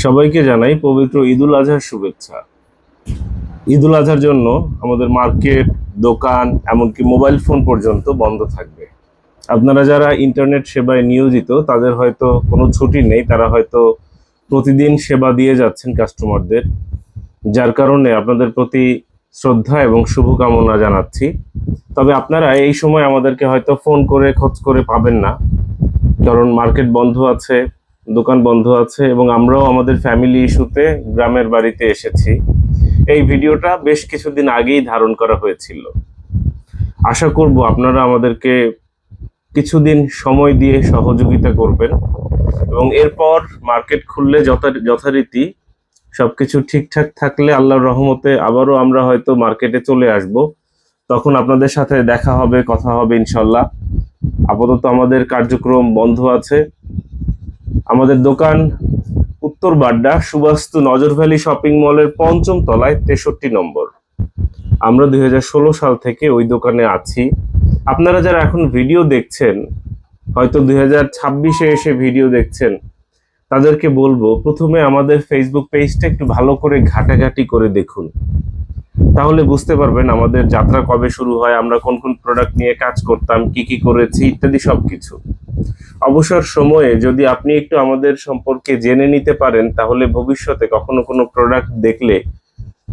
সবাইকে জানাই পবিত্র ঈদুল আজহার শুভেচ্ছা। ঈদুল আজহার জন্য আমাদের মার্কেট, দোকান, এমনকি মোবাইল ফোন পর্যন্ত বন্ধ থাকবে। আপনারা যারা ইন্টারনেট সেবায় নিয়োজিত তাদের হয়তো কোনো ছুটি নেই, তারা হয়তো প্রতিদিন সেবা দিয়ে যাচ্ছেন কাস্টমারদের, যার কারণে আপনাদের প্রতি শ্রদ্ধা এবং শুভকামনা জানাচ্ছি। তবে আপনারা এই সময় আমাদেরকে হয়তো ফোন করে খোঁজ করে পাবেন না, কারণ মার্কেট বন্ধ আছে, দোকান বন্ধ আছে এবং আমরাও আমাদের ফ্যামিলি ইস্যুতে গ্রামের বাড়িতে এসেছি। এই ভিডিওটা বেশ কিছুদিন আগেই ধারণ করা হয়েছিল। আশা করব আপনারা আমাদেরকে কিছুদিন সময় দিয়ে সহযোগিতা করবেন এবং এরপর মার্কেট খুললে যথারীতি সবকিছু ঠিকঠাক থাকলে আল্লাহর রহমতে আবারও আমরা হয়তো মার্কেটে চলে আসব। তখন আপনাদের সাথে দেখা হবে, কথা হবে ইনশাল্লাহ। আপাতত আমাদের কার্যক্রম বন্ধ আছে। আমাদের দোকান উত্তর বাড্ডা সুবাস্তু নজর ভ্যালি শপিং মলের ৫ম তলায় ৬৩ নম্বর। আমরা ২০১৬ সাল থেকে ওই দোকানে আছি। আপনারা যারা এখন ভিডিও দেখছেন, হয়তো ২০২৬-এ এসে ভিডিও দেখছেন, তাদেরকে বলবো প্রথমে আমাদের ফেসবুক পেজটা একটু ভালো করে ঘাটাঘাটি করে দেখুন। তাহলে বুঝতে পারবেন আমাদের যাত্রা কবে শুরু হয়, আমরা কোন কোন প্রোডাক্ট নিয়ে কাজ করতাম, কি কি করেছি ইত্যাদি সবকিছু। অবসর সময়ে যদি আপনি একটু আমাদের সম্পর্কে জেনে নিতে পারেন, তাহলে ভবিষ্যতে কখনো কোনো প্রোডাক্ট দেখলে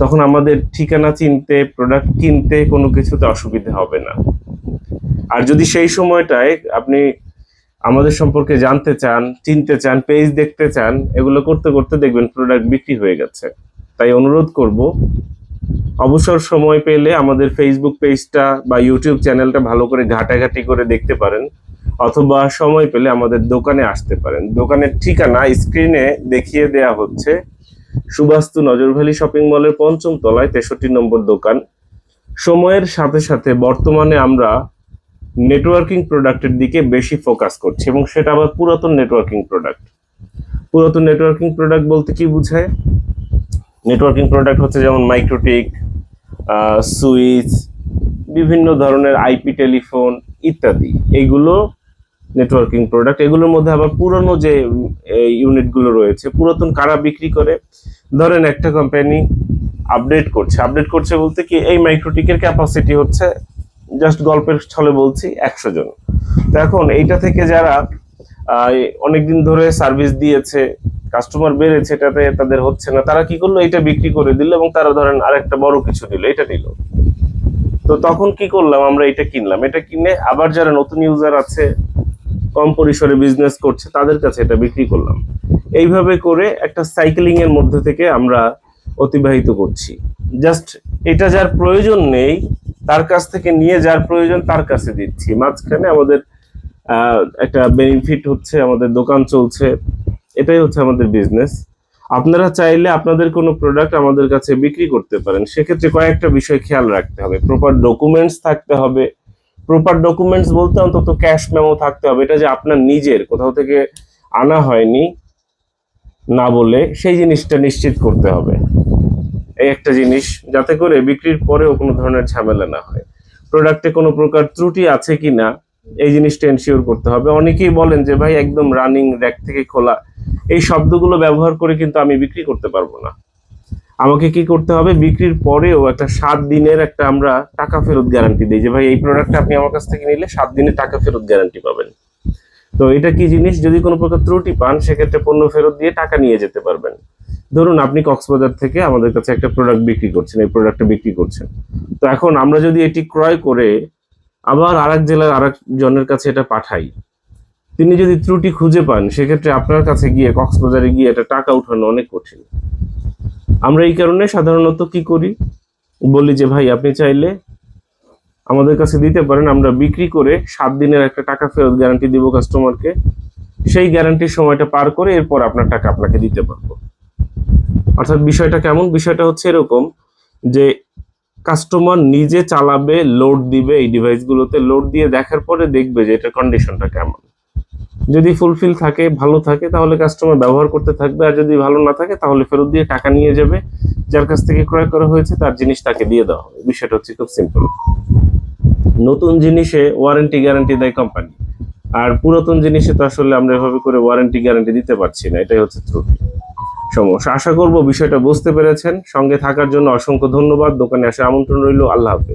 তখন আমাদের ঠিকানা চিনতে, প্রোডাক্ট কিনতে কোনো কিছুতে অসুবিধা হবে না। আর যদি সেই সময়টায় আপনি আমাদের সম্পর্কে জানতে চান, চিনতে চান, পেজ দেখতে চান, এগুলো করতে করতে দেখবেন প্রোডাক্ট বিক্রি হয়ে গেছে। তাই অনুরোধ করব, অবসর সময় পেলে আমাদের ফেসবুক পেজটা বা ইউটিউব চ্যানেলটা ভালো করে ঘাটাঘাটি করে দেখতে পারেন, অথবা সময় পেলে আমাদের দোকানে আসতে পারেন। দোকানের ঠিকানা স্ক্রিনে দেখিয়ে দেয়া হচ্ছে। সুবাস্তু নজর ভ্যালি শপিং মলের ৫ম তলায় ৬৩ নম্বর দোকান। সময়ের সাথে সাথে বর্তমানে আমরা নেটওয়ার্কিং প্রোডাক্টের দিকে বেশি ফোকাস করছি, এবং সেটা আবার পুরাতন নেটওয়ার্কিং প্রোডাক্ট। পুরাতন নেটওয়ার্কিং প্রোডাক্ট বলতে কি বোঝায়? নেটওয়ার্কিং প্রোডাক্ট হচ্ছে যেমন মাইক্রোটিক, সুইচ, বিভিন্ন ধরনের আইপি টেলিফোন ইত্যাদি। এইগুলো নেটওয়ার্কিং প্রোডাক্ট। এগুলোর মধ্যে আবার পুরনো যে ইউনিটগুলো রয়েছে, পুরাতন কারা বিক্রি করে? ধরেন একটা কোম্পানি আপডেট করছে বলতে কি, এই মাইক্রোটিকের ক্যাপাসিটি হচ্ছে, জাস্ট গল্পের ছলে বলছি, ১০০ জন। তো এখন এইটা থেকে যারা অনেকদিন ধরে সার্ভিস দিয়েছে, কাস্টমার বেড়েছে, এটাতে তাদের হচ্ছে না, তারা কি করলো, এটা বিক্রি করে দিল এবং তারা ধরেন আরেকটা বড় কিছু নিল, এটা নিল। তো তখন কি করলাম, আমরা এটা কিনলাম, এটা কিনে আবার যারা নতুন ইউজার আছে, কম পরিসরে বিজনেস করছে, তাদের কাছে এটা বিক্রি করলাম। এইভাবে করে একটা সাইকেলিং এর মধ্যে থেকে আমরা অতিবাহিত করছি। জাস্ট এটা যার প্রয়োজন নেই তার কাছ থেকে নিয়ে যার প্রয়োজন তার কাছে দিচ্ছি। মাঝখানে আমাদের একটা বেনিফিট হচ্ছে, আমাদের দোকান চলছে, এটাই হচ্ছে আমাদের বিজনেস। আপনারা চাইলে আপনাদের কোনো প্রোডাক্ট আমাদের কাছে বিক্রি করতে পারেন। সেক্ষেত্রে কয়েকটা বিষয় খেয়াল রাখতে হবে। প্রপার ডকুমেন্টস থাকতে হবে। প্রপার ডকুমেন্টস বলতে অন্তত ক্যাশ মেমো থাকতে হবে, এটা যে আপনার নিজের, কোথাও থেকে আনা হয়নি না বলে সেই জিনিসটা নিশ্চিত করতে হবে। এই একটা জিনিস, যাতে করে বিক্রির পরেও কোনো ধরনের ঝামেলা না হয়। প্রোডাক্টে কোনো প্রকার ত্রুটি আছে কিনা এই জিনিসটা এনশিওর করতে হবে। অনেকেই বলেন যে ভাই একদম রানিং র্যাক থেকে খোলা, এই শব্দগুলো ব্যবহার করে কিন্তু আমি বিক্রি করতে পারবো না। আমাকে কি করতে হবে, বিক্রির পরেও একটা 7 দিনের একটা আমরা টাকা ফেরত গ্যারান্টি দিই, যে ভাই এই প্রোডাক্টটা আপনি আমার কাছ থেকে নিলে 7 দিনে টাকা ফেরত গ্যারান্টি পাবেন। তো এটা কি জিনিস, যদি কোনো প্রকার ত্রুটি পান সেক্ষেত্রে পণ্য ফেরত দিয়ে টাকা নিয়ে যেতে পারবেন। ধরুন আপনি কক্সবাজার থেকে আমাদের কাছে একটা প্রোডাক্ট বিক্রি করছেন, এই প্রোডাক্টটা বিক্রি করছেন, তো এখন আমরা যদি এটি ক্রয় করে আবার আরেক জেলার আরেক জনের কাছে এটা পাঠাই, তিনি যদি ত্রুটি খুঁজে পান সেক্ষেত্রে আপনার কাছে গিয়ে, কক্সবাজারে গিয়ে এটা টাকা উঠানো অনেক কঠিন। আমরা এই কারণে সাধারণত কি করি, বলি যে ভাই আপনি চাইলে আমাদের কাছে দিতে পারেন, আমরা বিক্রি করে 7 দিনের একটা টাকা ফেরত গ্যারান্টি দিব কাস্টমারকে। সেই গ্যারান্টির সময়টা পার করে এরপর আপনার টাকা আপনাকে দিতে পারবো। অর্থাৎ বিষয়টা কেমন, বিষয়টা হচ্ছে এরকম যে কাস্টমার নিজে চালাবে, লোড দিবে, এই ডিভাইসগুলোতে লোড দিয়ে দেখার পরে দেখবে যে এটার কন্ডিশনটা কেমন। যদি ফুলফিল থাকে, ভালো থাকে, তাহলে কাস্টমার ব্যবহার করতে থাকবে, আর যদি ভালো না থাকে তাহলে ফেরত দিয়ে টাকা নিয়ে যাবে। যার কাছ থেকে ক্রয় করা হয়েছে তার জিনিস তাকে দিয়ে দেওয়া হবে। বিষয়টা হচ্ছে খুব সিম্পল। নতুন জিনিসে ওয়ারেন্টি গ্যারান্টি দেয় কোম্পানি, আর পুরাতন জিনিসে তো আসলে আমরা এভাবে করে ওয়ারেন্টি গ্যারান্টি দিতে পারছি না, এটাই হচ্ছে ত্রুটি। সমস্যা। আশা করব বিষয়টা বুঝতে পেরেছেন। সঙ্গে থাকার জন্য অসংখ্য ধন্যবাদ। দোকানে আসার আমন্ত্রণ রইল। আল্লাহ হাফেজ।